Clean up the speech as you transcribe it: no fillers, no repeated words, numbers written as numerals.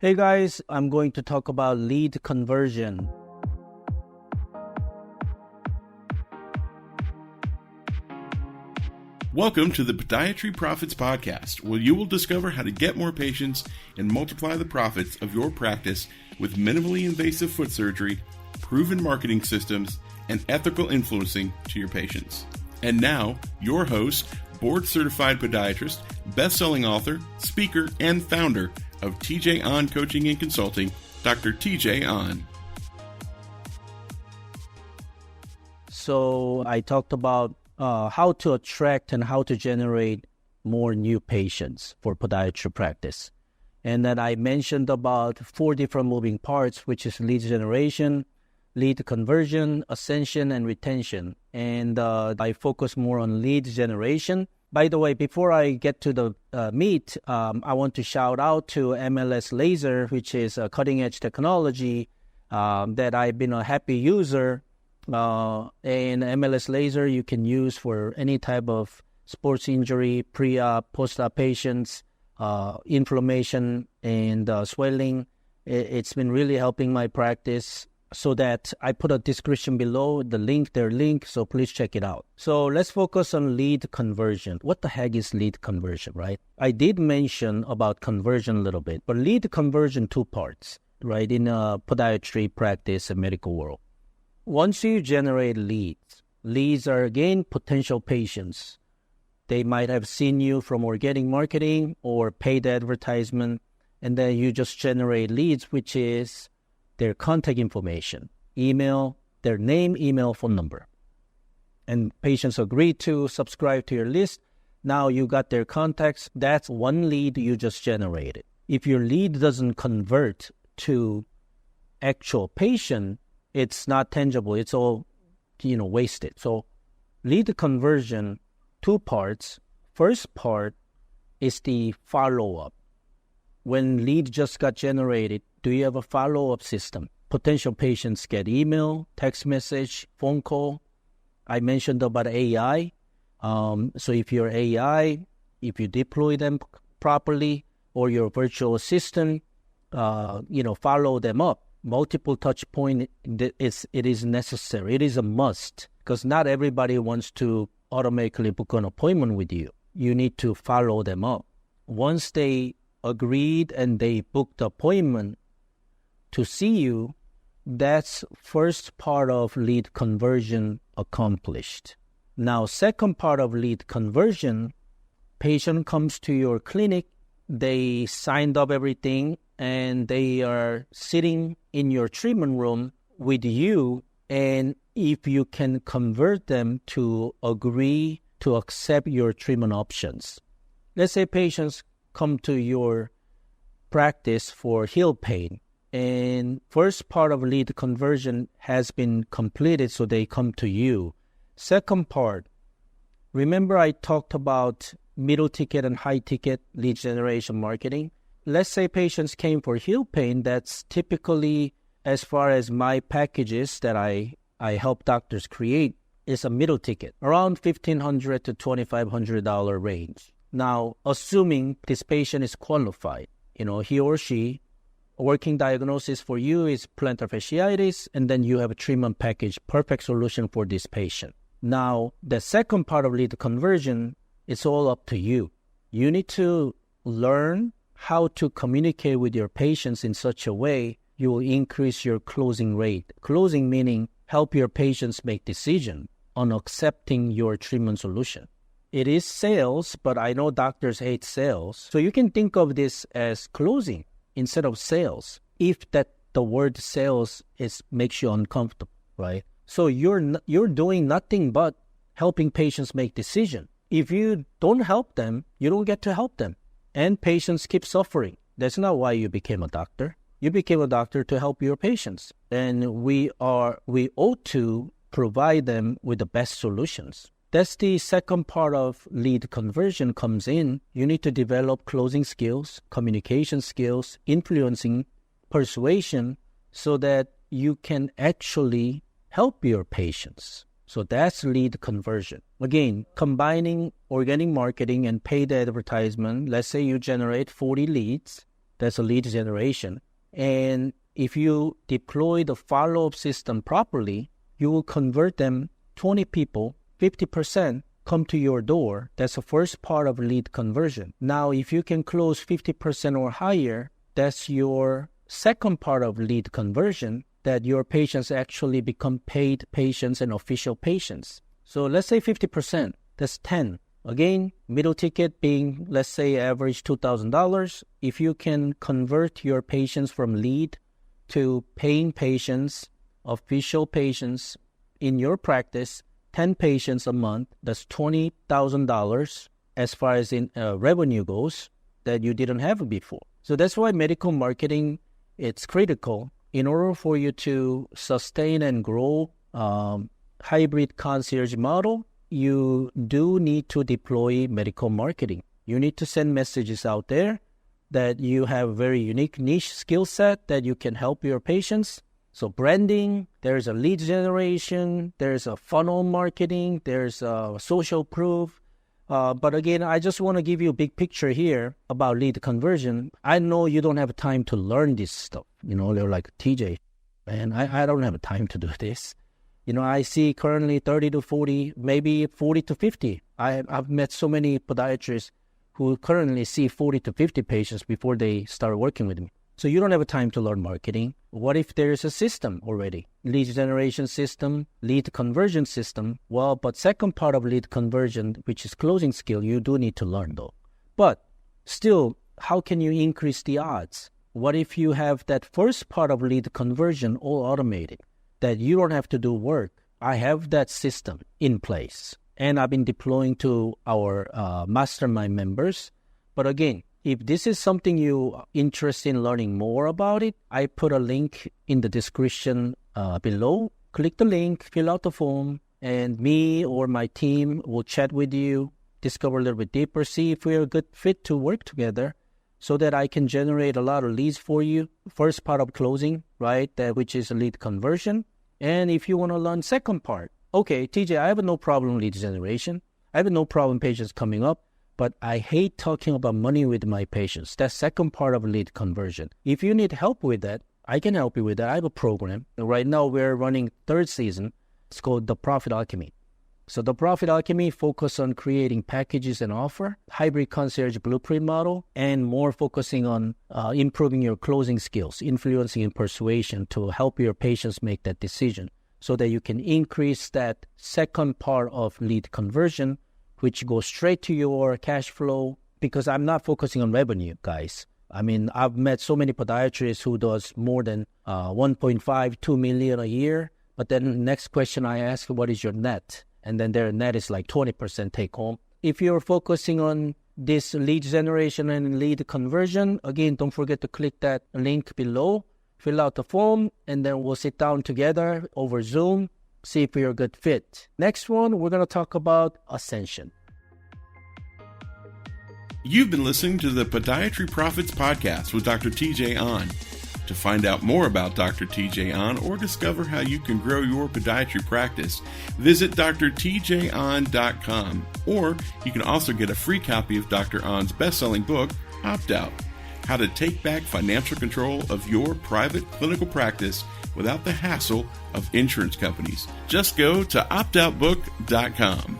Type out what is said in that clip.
Hey guys, I'm going to talk about lead conversion. Welcome to the Podiatry Profits Podcast, where you will discover how to get more patients and multiply the profits of your practice with minimally invasive foot surgery, proven marketing systems, and ethical influencing to your patients. And now, your host, board-certified podiatrist, best-selling author, speaker, and founder of TJ On Coaching and Consulting, Dr. TJ On. So I talked about how to attract and how to generate more new patients for podiatry practice. And then I mentioned about 4 different moving parts, which is lead generation, lead conversion, ascension, and retention. And I focus more on lead generation. By the way, before I get to the meat, I want to shout out to MLS Laser, which is a cutting-edge technology that I've been a happy user. And MLS Laser you can use for any type of sports injury, pre-op, post-op patients, inflammation, and swelling. It's been really helping my practice. So that I put a description below, their link, so please check it out. So let's focus on lead conversion. What the heck is lead conversion, right? I did mention about conversion a little bit, but lead conversion 2 parts, right, in podiatry practice and medical world. Once you generate leads are again potential patients. They might have seen you from organic marketing or paid advertisement, and then you just generate leads, which is their contact information, email, their name, email, phone number. And patients agree to subscribe to your list. Now you got their contacts. That's 1 lead you just generated. If your lead doesn't convert to actual patient, it's not tangible. It's all, wasted. So lead conversion, 2 parts. First part is the follow-up. When lead just got generated, do you have a follow-up system? Potential patients get email, text message, phone call. I mentioned about AI. So if your AI, if you deploy them properly, or your virtual assistant, follow them up. Multiple touch point, it is necessary. It is a must, because not everybody wants to automatically book an appointment with you. You need to follow them up. Once they agreed and they booked the appointment to see you, that's first part of lead conversion accomplished. Now, second part of lead conversion, patient comes to your clinic, they signed up everything, and they are sitting in your treatment room with you, and if you can convert them to agree to accept your treatment options. Let's say patients come to your practice for heel pain, and first part of lead conversion has been completed, so they come to you. Second part, remember I talked about middle ticket and high ticket lead generation marketing? Let's say patients came for heel pain. That's typically, as far as my packages that I help doctors create, is a middle ticket, around $1,500 to $2,500 range. Now, assuming this patient is qualified, he or she, working diagnosis for you is plantar fasciitis, and then you have a treatment package, perfect solution for this patient. Now, the second part of lead conversion, it's all up to you. You need to learn how to communicate with your patients in such a way you will increase your closing rate. Closing meaning help your patients make decision on accepting your treatment solution. It is sales, but I know doctors hate sales. So you can think of this as closing instead of sales, if the word sales makes you uncomfortable, right? So you're doing nothing but helping patients make decision. If you don't help them, you don't get to help them. And patients keep suffering. That's not why you became a doctor. You became a doctor to help your patients. And we ought to provide them with the best solutions. That's the second part of lead conversion comes in. You need to develop closing skills, communication skills, influencing, persuasion, so that you can actually help your patients. So that's lead conversion. Again, combining organic marketing and paid advertisement. Let's say you generate 40 leads. That's a lead generation. And if you deploy the follow-up system properly, you will convert them 20 people, 50% come to your door. That's the first part of lead conversion. Now, if you can close 50% or higher, that's your second part of lead conversion, that your patients actually become paid patients and official patients. So let's say 50%, that's 10. Again, middle ticket being, let's say, average $2,000. If you can convert your patients from lead to paying patients, official patients in your practice, 10 patients a month, that's $20,000 as far as in revenue goes that you didn't have before. So that's why medical marketing, it's critical in order for you to sustain and grow hybrid concierge model. You do need to deploy medical marketing. You need to send messages out there that you have very unique niche skill set that you can help your patients. So branding, there's a lead generation, there's a funnel marketing, there's a social proof. But again, I just want to give you a big picture here about lead conversion. I know you don't have time to learn this stuff. You know, they're like, TJ, man, I don't have time to do this. You know, I see currently 30 to 40, maybe 40 to 50. I've met so many podiatrists who currently see 40 to 50 patients before they start working with me. So you don't have time to learn marketing. What if there's a system already? Lead generation system, lead conversion system. Well, but second part of lead conversion, which is closing skill, you do need to learn though. But still, how can you increase the odds? What if you have that first part of lead conversion all automated, that you don't have to do work? I have that system in place, and I've been deploying to our mastermind members. But again, if this is something you're interested in learning more about it, I put a link in the description below. Click the link, fill out the form, and me or my team will chat with you, discover a little bit deeper, see if we're a good fit to work together so that I can generate a lot of leads for you. First part of closing, right, which is a lead conversion. And if you want to learn second part, okay, TJ, I have no problem lead generation. I have no problem patients coming up. But I hate talking about money with my patients. That's second part of lead conversion. If you need help with that, I can help you with that. I have a program. Right now, we're running third season. It's called The Profit Alchemy. So The Profit Alchemy focus on creating packages and offer, hybrid concierge blueprint model, and more focusing on improving your closing skills, influencing and persuasion to help your patients make that decision so that you can increase that second part of lead conversion, which goes straight to your cash flow, because I'm not focusing on revenue, guys. I mean, I've met so many podiatrists who does more than 1.5, 2 million a year. But then the next question I ask, what is your net? And then their net is like 20% take home. If you're focusing on this lead generation and lead conversion, again, don't forget to click that link below, fill out the form, and then we'll sit down together over Zoom, see if we're a good fit. Next one, we're going to talk about Ascension. You've been listening to the Podiatry Profits Podcast with Dr. TJ An. To find out more about Dr. TJ An or discover how you can grow your podiatry practice, visit drtjan.com. Or you can also get a free copy of Dr. An's best-selling book, Opt Out: How to Take Back Financial Control of Your Private Clinical Practice Without the Hassle of Insurance Companies. Just go to optoutbook.com.